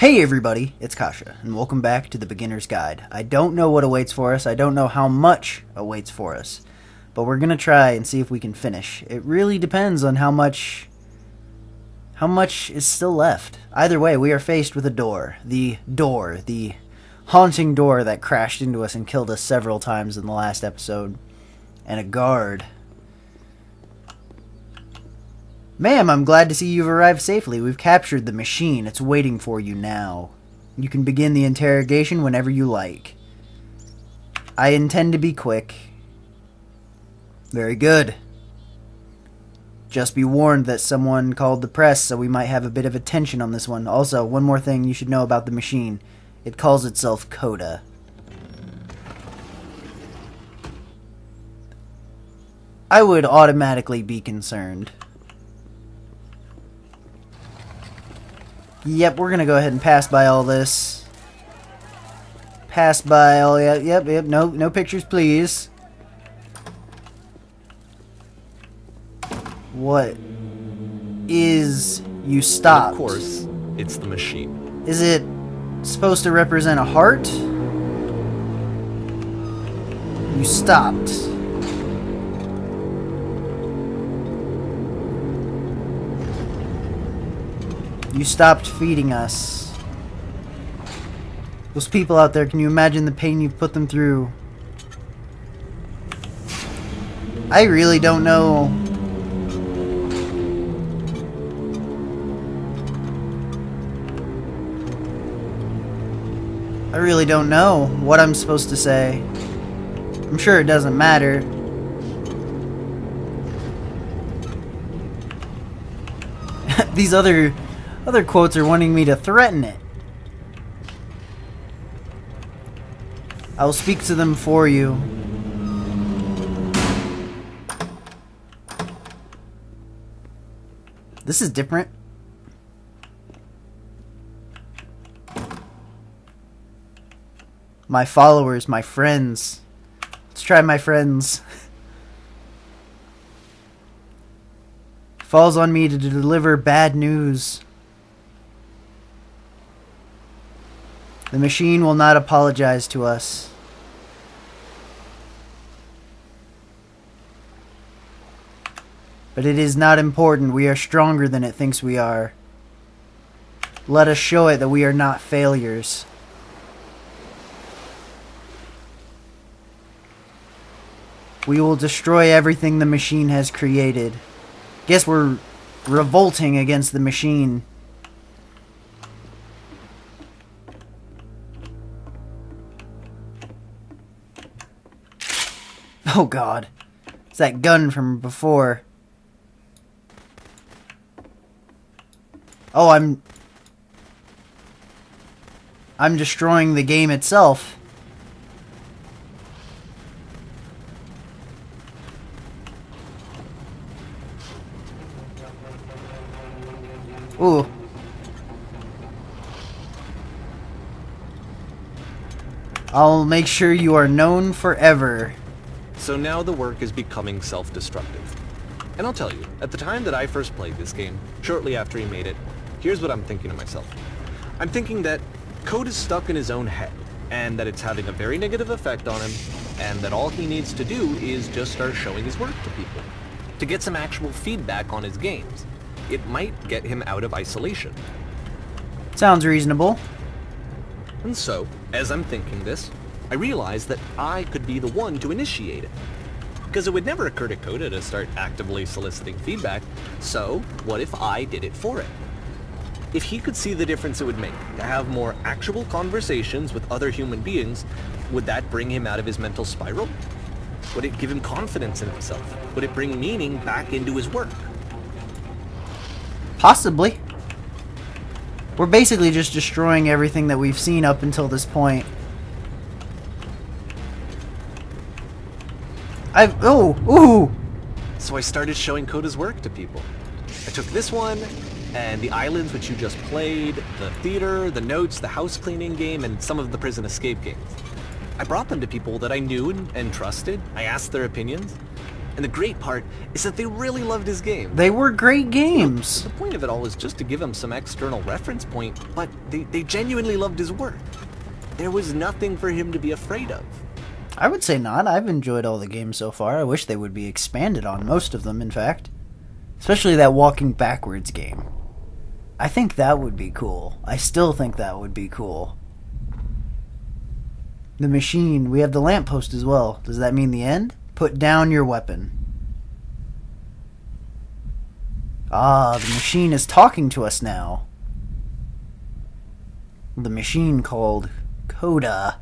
Hey everybody, it's Kasha, and welcome back to the Beginner's Guide. I don't know what awaits for us, I don't know how much awaits for us, but we're gonna try and see if we can finish. It really depends on how much is still left. Either way, we are faced with a door. The haunting door that crashed into us and killed us several times in the last episode. And a guard. Ma'am, I'm glad to see you've arrived safely. We've captured the machine. It's waiting for you now. You can begin the interrogation whenever you like. I intend to be quick. Very good. Just be warned that someone called the press, so we might have a bit of attention on this one. Also, one more thing you should know about the machine. It calls itself Coda. I would automatically be concerned. Yep, we're gonna go ahead and pass by all this. Pass by all, yep, no pictures, please. What is you stopped? Of course, it's the machine. Is it supposed to represent a heart? You stopped. You stopped feeding us. Those people out there, can you imagine the pain you've put them through? I really don't know. I really don't know what I'm supposed to say. I'm sure it doesn't matter. These other quotes are wanting me to threaten it. I will speak to them for you. This is different. My followers, my friends. Let's try my friends. Falls on me to deliver bad news. The machine will not apologize to us. But it is not important. We are stronger than it thinks we are. Let us show it that we are not failures. We will destroy everything the machine has created. Guess we're revolting against the machine. Oh god. It's that gun from before. Oh, I'm destroying the game itself. Ooh. I'll make sure you are known forever. So now the work is becoming self-destructive. And I'll tell you, at the time that I first played this game, shortly after he made it, here's what I'm thinking to myself. I'm thinking that Code is stuck in his own head, and that it's having a very negative effect on him, and that all he needs to do is just start showing his work to people, to get some actual feedback on his games. It might get him out of isolation. Sounds reasonable. And so, as I'm thinking this, I realized that I could be the one to initiate it. Because it would never occur to Coda to start actively soliciting feedback, so what if I did it for it? If he could see the difference it would make to have more actual conversations with other human beings, would that bring him out of his mental spiral? Would it give him confidence in himself? Would it bring meaning back into his work? Possibly. We're basically just destroying everything that we've seen up until this point. Ooh! So I started showing Coda's work to people. I took this one, and the islands which you just played, the theater, the notes, the house cleaning game, and some of the prison escape games. I brought them to people that I knew and trusted. I asked their opinions. And the great part is that they really loved his game. They were great games. The point of it all is just to give him some external reference point, but they genuinely loved his work. There was nothing for him to be afraid of. I would say not. I've enjoyed all the games so far. I wish they would be expanded on, most of them, in fact. Especially that walking backwards game. I think that would be cool. I still think that would be cool. The machine. We have the lamppost as well. Does that mean the end? Put down your weapon. Ah, the machine is talking to us now. The machine called Coda.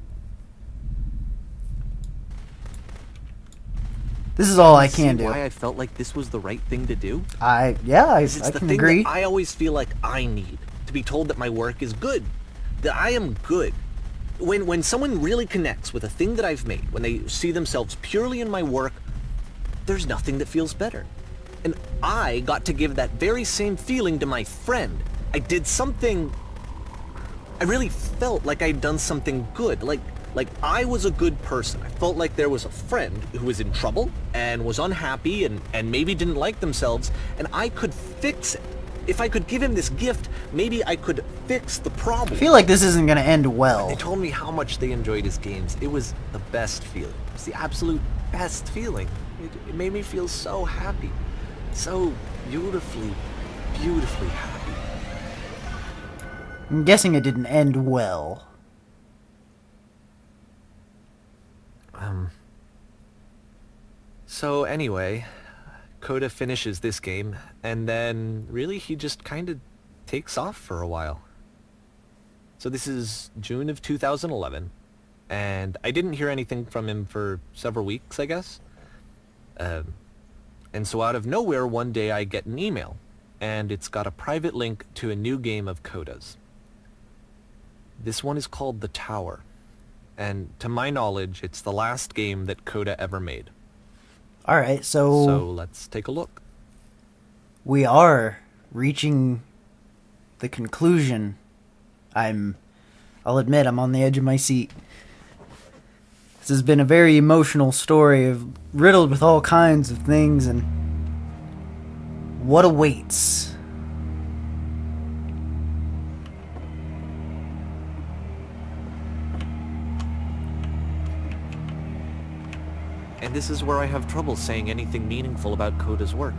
This is all I can do. Why I felt like this was the right thing to do? I can agree. It's the thing that I always feel like I need, to be told that my work is good, that I am good. When someone really connects with a thing that I've made, when they see themselves purely in my work, there's nothing that feels better. And I got to give that very same feeling to my friend. I did something... I really felt like I'd done something good, like I was a good person. I felt like there was a friend who was in trouble and was unhappy and maybe didn't like themselves, and I could fix it. If I could give him this gift, maybe I could fix the problem. I feel like this isn't going to end well. They told me how much they enjoyed his games. It was the best feeling. It was the absolute best feeling. It made me feel so happy. So beautifully, beautifully happy. I'm guessing it didn't end well. So anyway, Coda finishes this game, and then really he just kind of takes off for a while. So this is June of 2011, and I didn't hear anything from him for several weeks, I guess. And so out of nowhere, one day I get an email, and it's got a private link to a new game of Coda's. This one is called The Tower, and to my knowledge, it's the last game that Coda ever made. Alright, so let's take a look. We are reaching the conclusion. I'll admit, I'm on the edge of my seat. This has been a very emotional story, riddled with all kinds of things, and what awaits. And this is where I have trouble saying anything meaningful about Coda's work.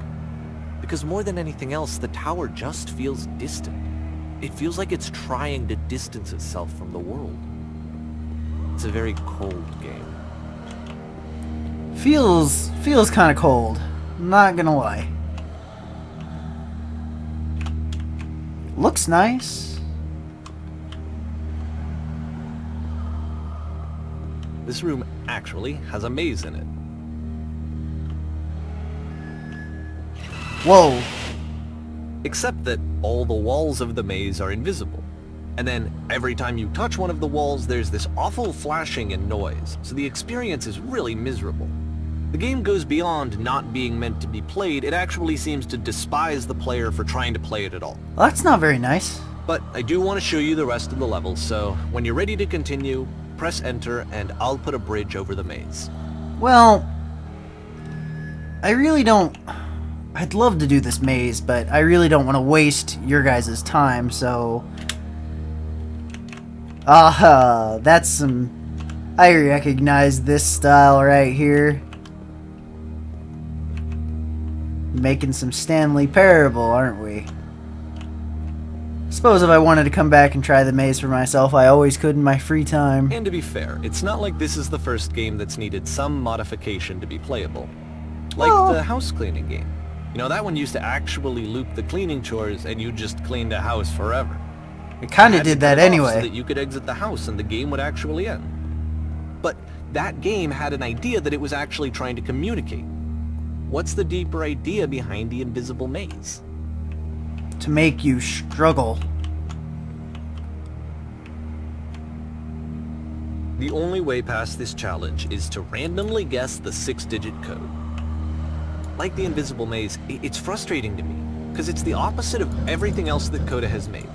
Because more than anything else, the tower just feels distant. It feels like it's trying to distance itself from the world. It's a very cold game. Feels kind of cold. Not gonna lie. Looks nice. This room actually has a maze in it. Whoa. Except that all the walls of the maze are invisible. And then every time you touch one of the walls, there's this awful flashing and noise, so the experience is really miserable. The game goes beyond not being meant to be played. It actually seems to despise the player for trying to play it at all. Well, that's not very nice. But I do want to show you the rest of the level, so when you're ready to continue, press enter and I'll put a bridge over the maze. Well, I really don't... I'd love to do this maze, but I really don't want to waste your guys' time, so... that's some... I recognize this style right here. Making some Stanley Parable, aren't we? Suppose if I wanted to come back and try the maze for myself, I always could in my free time. And to be fair, it's not like this is the first game that's needed some modification to be playable. Like the house cleaning game. You know, that one used to actually loop the cleaning chores and you just cleaned a house forever. It kind of did that anyway. So that you could exit the house and the game would actually end. But that game had an idea that it was actually trying to communicate. What's the deeper idea behind the invisible maze? To make you struggle. The only way past this challenge is to randomly guess the 6-digit code. Like the invisible maze, it's frustrating to me, because it's the opposite of everything else that Coda has made.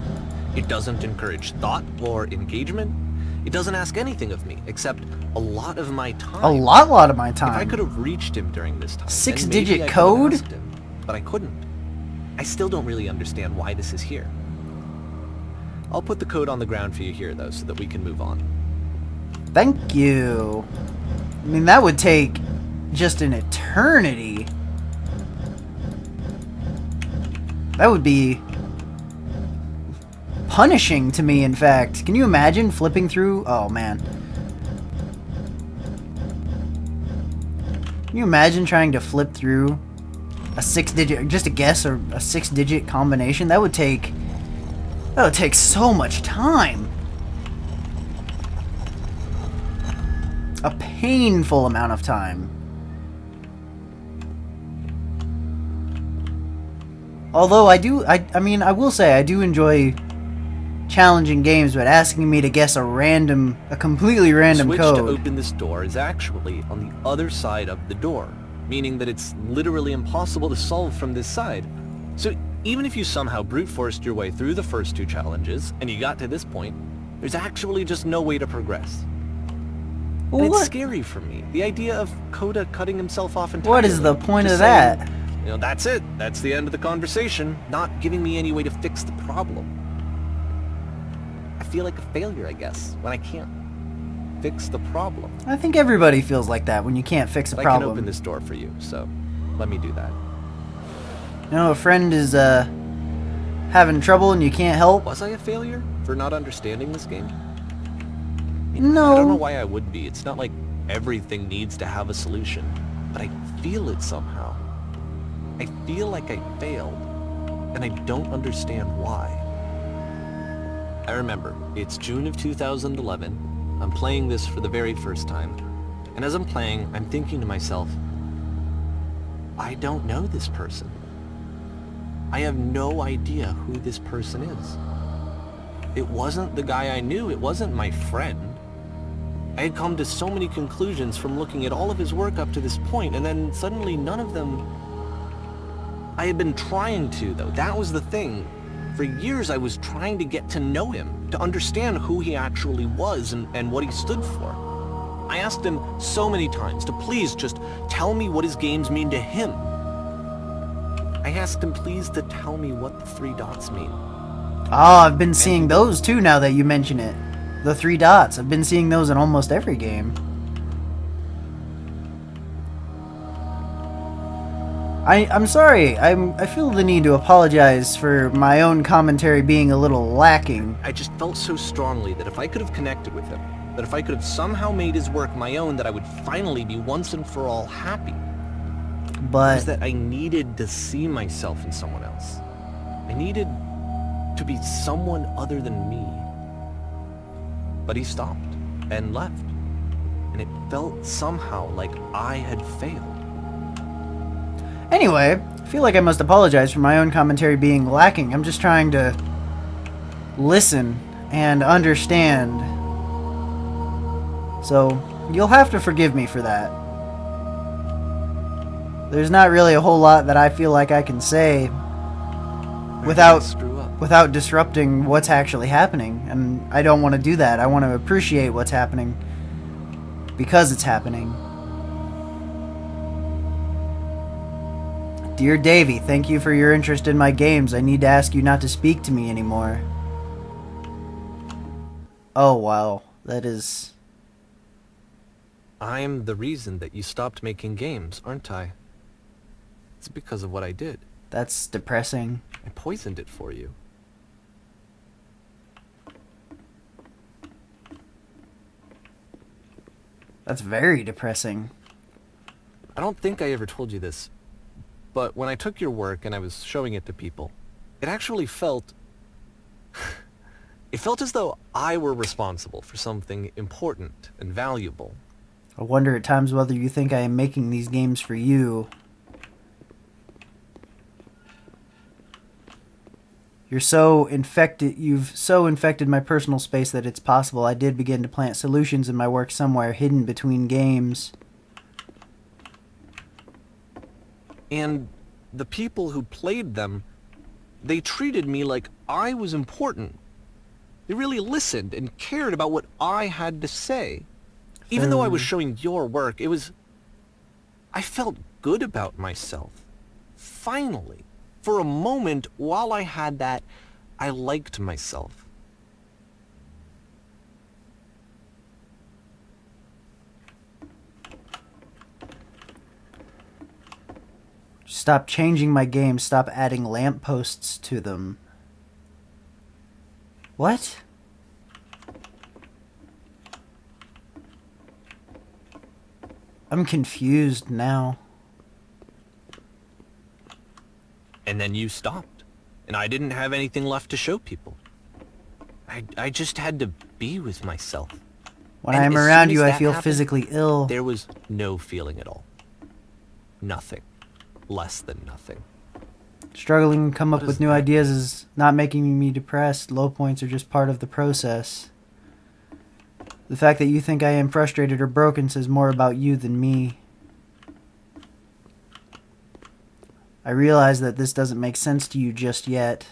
It doesn't encourage thought or engagement. It doesn't ask anything of me, except a lot of my time. A lot of my If I time. could have reached him during this time, then 6-digit maybe I could have code? asked him, but I couldn't. I still don't really understand why this is here. I'll put the code on the ground for you here, though, so that we can move on. Thank you. I mean, that would take just an eternity. That would be punishing to me, in fact. Can you imagine flipping through? Oh, man. Can you imagine trying to flip through a 6-digit, just a guess, or a 6-digit combination? That would take so much time. A painful amount of time. Although I mean, I will say I do enjoy challenging games, but asking me to guess a completely random The switch code. to open this door is actually on the other side of the door, meaning that it's literally impossible to solve from this side. So even if you somehow brute forced your way through the first 2 challenges, and you got to this point, there's actually just no way to progress. Well, And it's what? scary for me. The idea of Coda cutting himself off entirely. What is the point Just of that? saying, you know, that's it. That's the end of the conversation. Not giving me any way to fix the problem. I feel like a failure, I guess, when I can't fix the problem. I think everybody feels like that when you can't fix a But problem. I can open this door for you, so let me do that. You know, a friend is having trouble and you can't help. Was I a failure for not understanding this game? No. I don't know why I would be. It's not like everything needs to have a solution, but I feel it somehow. I feel like I failed, and I don't understand why. I remember, it's June of 2011. I'm playing this for the very first time, and as I'm playing, I'm thinking to myself, I don't know this person. I have no idea who this person is. It wasn't the guy I knew, it wasn't my friend. I had come to so many conclusions from looking at all of his work up to this point, and then suddenly none of them... I had been trying to, though. That was the thing. For years I was trying to get to know him, to understand who he actually was and what he stood for. I asked him so many times to please just tell me what his games mean to him. I asked him please to tell me what the 3 dots mean. Oh, I've been seeing those too now that you mention it. The 3 dots. I've been seeing those in almost every game. I'm sorry. I feel the need to apologize for my own commentary being a little lacking. I just felt so strongly that if I could have connected with him, that if I could have somehow made his work my own, that I would finally be once and for all happy. It was But that I needed to see myself in someone else. I needed to be someone other than me. But he stopped and left, and it felt somehow like I had failed. anyway, I feel like I must apologize for my own commentary being lacking. I'm just trying to listen and understand. So, you'll have to forgive me for that. There's not really a whole lot that I feel like I can say Where without did I screw up? without disrupting what's actually happening, and I don't want to do that. I want to appreciate what's happening because it's happening. Dear Davey, thank you for your interest in my games. I need to ask you not to speak to me anymore. Oh wow, that is... I'm the reason that you stopped making games, aren't I? It's because of what I did. that's depressing. I poisoned it for you. That's very depressing. I don't think I ever told you this, but when I took your work and I was showing it to people, it actually felt... it felt as though I were responsible for something important and valuable. I wonder at times whether you think I am making these games for you. You've so infected my personal space that it's possible I did begin to plant solutions in my work somewhere hidden between games. And the people who played them, they treated me like I was important. They really listened and cared about what I had to say. Even though I was showing your work, I felt good about myself. Finally. For a moment, while I had that, I liked myself. Stop changing my game. Stop adding lampposts to them. What? I'm confused now. And then you stopped. And I didn't have anything left to show people. I just had to be with myself. When And I'm as around soon you, as I that feel happened, physically ill. There was no feeling at all. Nothing. Less than nothing. Struggling to come up What with is new that? ideas is not making me depressed. Low points are just part of the process. The fact that you think I am frustrated or broken says more about you than me. I realize that this doesn't make sense to you just yet.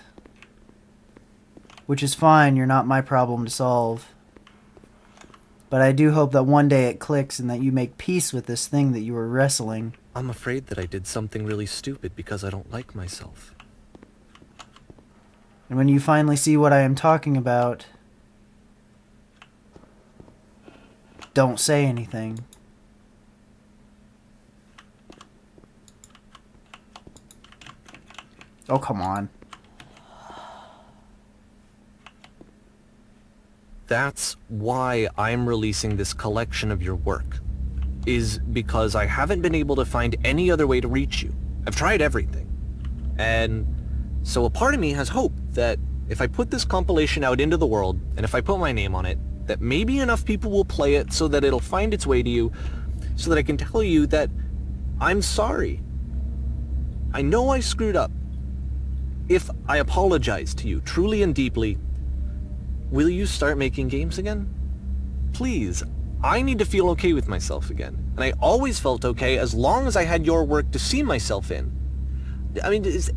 Which is fine, you're not my problem to solve. But I do hope that one day it clicks and that you make peace with this thing that you were wrestling. I'm afraid that I did something really stupid because I don't like myself. And when you finally see what I am talking about, don't say anything. Oh, come on. That's why I'm releasing this collection of your work. Is because I haven't been able to find any other way to reach you. I've tried everything. And so a part of me has hope that if I put this compilation out into the world, and if I put my name on it, that maybe enough people will play it so that it'll find its way to you, so that I can tell you that I'm sorry. I know I screwed up. If I apologize to you truly and deeply, will you start making games again? Please. I need to feel okay with myself again. And I always felt okay as long as I had your work to see myself in. I mean, is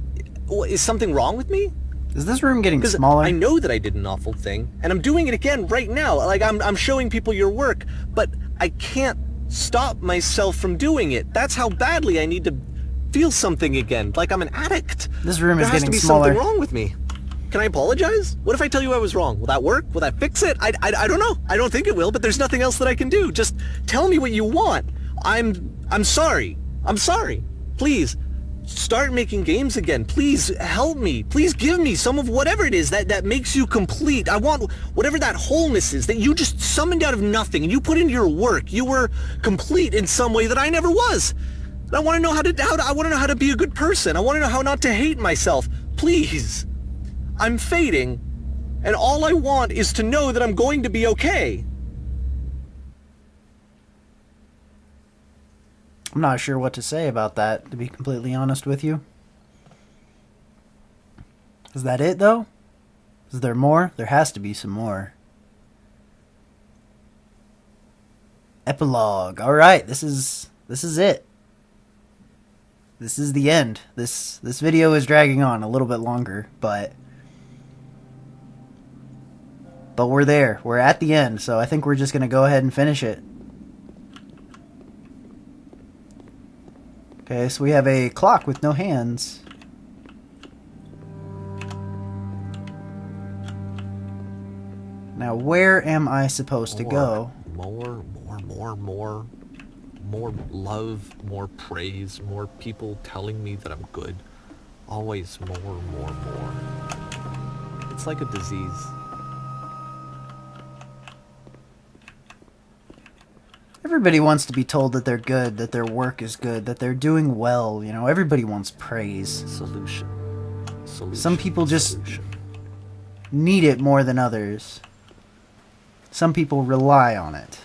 something wrong with me? Is this room getting Because smaller? I know that I did an awful thing, and I'm doing it again right now. Like, I'm showing people your work, but I can't stop myself from doing it. That's how badly I need to feel something again, like I'm an addict. This room is There has getting to be smaller. something wrong with me. Can I apologize? What if I tell you I was wrong? Will that work? Will that fix it? I don't know. I don't think it will, but there's nothing else that I can do. Just tell me what you want. I'm sorry. I'm sorry. Please, start making games again. Please help me. Please give me some of whatever it is that makes you complete. I want whatever that wholeness is that you just summoned out of nothing and you put into your work. You were complete in some way that I never was. And I want to know I want to know how to be a good person. I want to know how not to hate myself. Please. I'm fading, and all I want is to know that I'm going to be okay. I'm not sure what to say about that, to be completely honest with you. Is that it, though? Is there more? There has to be some more. Epilogue. Alright, this is it. This is the end. This video is dragging on a little bit longer, but we're there. We're at the end, so I think we're just going to go ahead and finish it. Okay, so we have a clock with no hands. Now, where am I supposed to go? More love, more praise, more people telling me that I'm good. Always more. It's like a disease. Everybody wants to be told that they're good, that their work is good, that they're doing well. You know, everybody wants praise. Solution. Some people just Solution. need it more than others. Some people rely on it.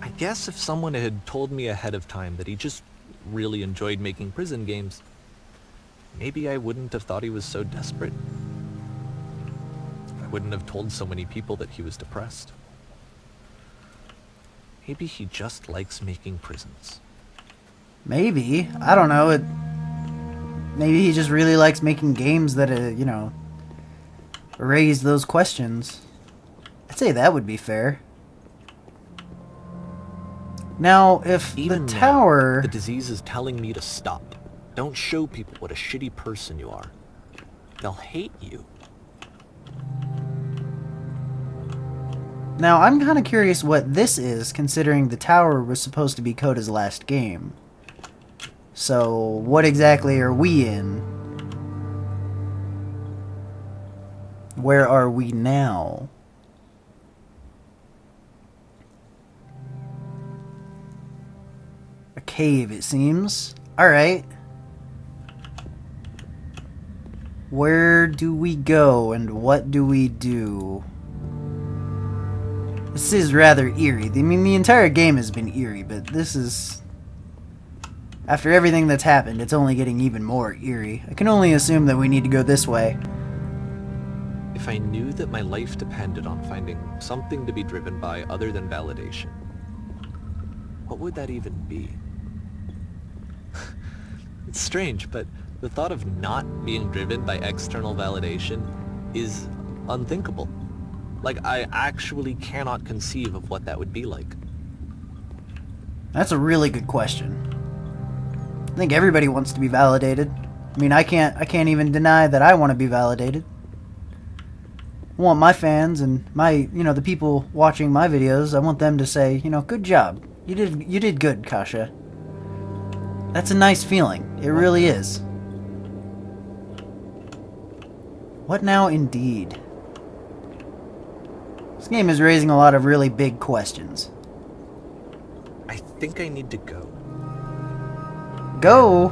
I guess if someone had told me ahead of time that he just really enjoyed making prison games, maybe I wouldn't have thought he was so desperate. I wouldn't have told so many people that he was depressed. Maybe he just likes making prisons. Maybe. I don't know. maybe he just really likes making games that, you know, raise those questions. I'd say that would be fair. Now, if Even the tower... now, the disease is telling me to stop. Don't show people what a shitty person you are. They'll hate you. Now, I'm kind of curious what this is, considering the tower was supposed to be Coda's last game. So, what exactly are we in? Where are we now? A cave, it seems. Alright. Where do we go, and what do we do? This is rather eerie. I mean, the entire game has been eerie, but this is... After everything that's happened, it's only getting even more eerie. I can only assume that we need to go this way. If I knew that my life depended on finding something to be driven by other than validation, what would that even be? It's strange, but the thought of not being driven by external validation is unthinkable. Like, I actually cannot conceive of what that would be like. That's a really good question. I think everybody wants to be validated. I mean, I can't even deny that I want to be validated. I want my fans and my, you know, the people watching my videos, I want them to say, you know, good job. You did good, Kasha. That's a nice feeling. It really is. What now, indeed? This game is raising a lot of really big questions. I think I need to go. Go?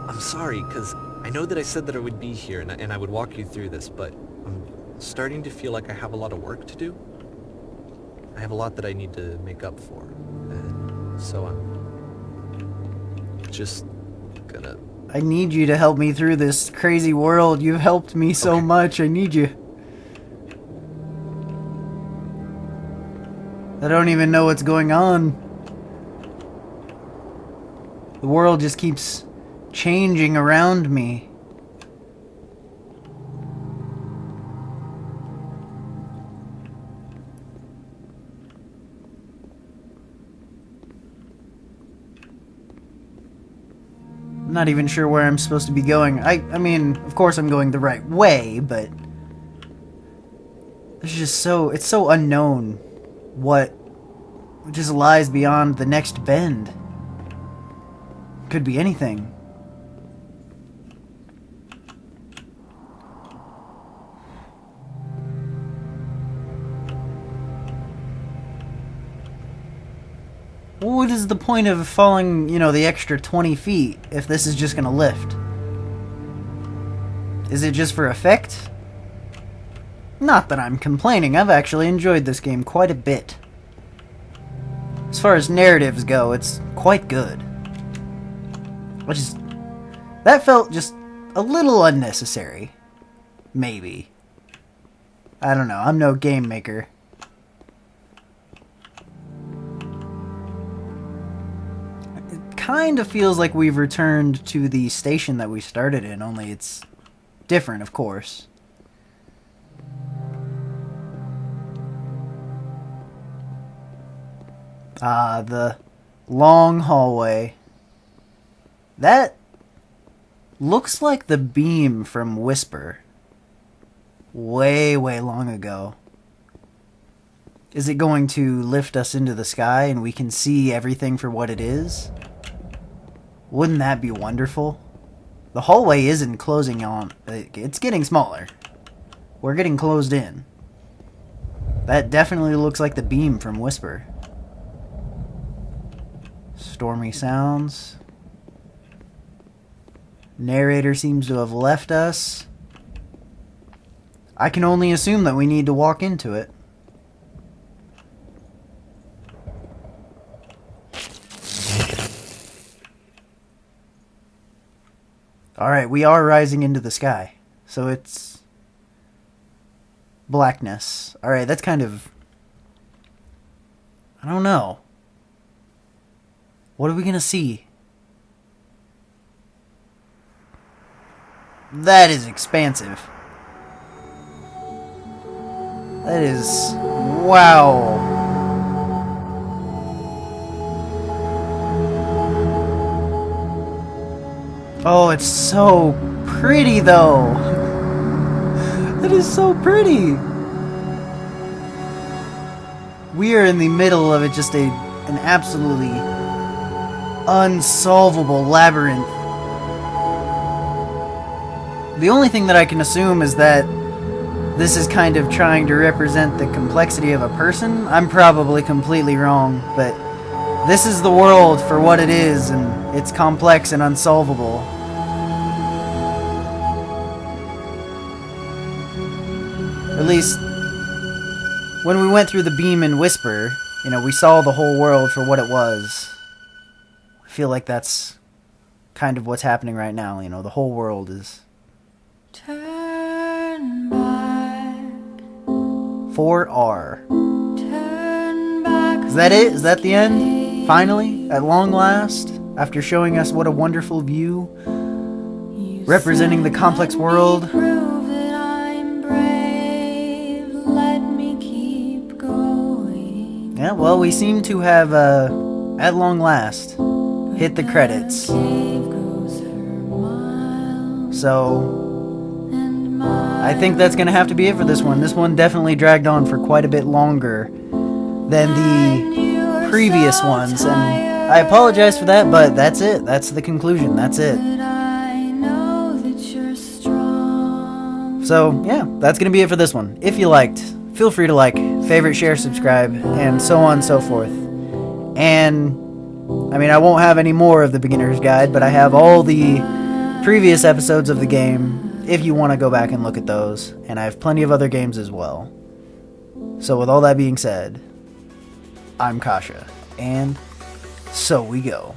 I'm sorry, because I know that I said that I would be here and I would walk you through this, but I'm starting to feel like I have a lot of work to do. I have a lot that I need to make up for, and so I'm just gonna... I need you to help me through this crazy world. You've helped me so much. I need you. I don't even know what's going on. The world just keeps changing around me. I'm not even sure where I'm supposed to be going. I mean, of course I'm going the right way, but it's just it's so unknown what just lies beyond the next bend. Could be anything. What is the point of falling, you know, the extra 20 feet if this is just gonna lift? Is it just for effect? Not that I'm complaining. I've actually enjoyed this game quite a bit. As far as narratives go, it's quite good. That felt just a little unnecessary. Maybe. I don't know. I'm no game maker. It kind of feels like we've returned to the station that we started in, only it's different, of course. Ah, the long hallway. That looks like the beam from Whisper. Way, way long ago. Is it going to lift us into the sky and we can see everything for what it is? Wouldn't that be wonderful? The hallway isn't closing on. It's getting smaller. We're getting closed in. That definitely looks like the beam from Whisper. Stormy sounds. Narrator seems to have left us. I can only assume that we need to walk into it. Alright, we are rising into the sky. So it's blackness. Alright, that's kind of... I don't know. What are we gonna see? That is expansive. That is... wow. Oh, it's so pretty, though. That is so pretty. We are in the middle of just an absolutely unsolvable labyrinth. The only thing that I can assume is that this is kind of trying to represent the complexity of a person. I'm probably completely wrong, but this is the world for what it is, and it's complex and unsolvable. At least, when we went through the beam and whisper, you know, we saw the whole world for what it was. I feel like that's kind of what's happening right now, you know, the whole world is... Turn back. 4R. Turn back. Is that it? Is that the end? Finally? At long last? After showing us what a wonderful view, representing the complex world? Prove that I'm brave. Let me keep going. Yeah, well, we seem to have, at long last, hit the credits. Cave goes for miles So, and miles. I think that's going to have to be it for this one. This one definitely dragged on for quite a bit longer than the previous ones, and I apologize for that, but that's it. That's the conclusion. That's it. But I know that you're strong. So, yeah, that's going to be it for this one. If you liked, feel free to like, favorite, share, subscribe, and so on and so forth. And, I mean, I won't have any more of the beginner's guide, but I have all the previous episodes of the game if you want to go back and look at those. And I have plenty of other games as well. So with all that being said, I'm Kasha, and so we go.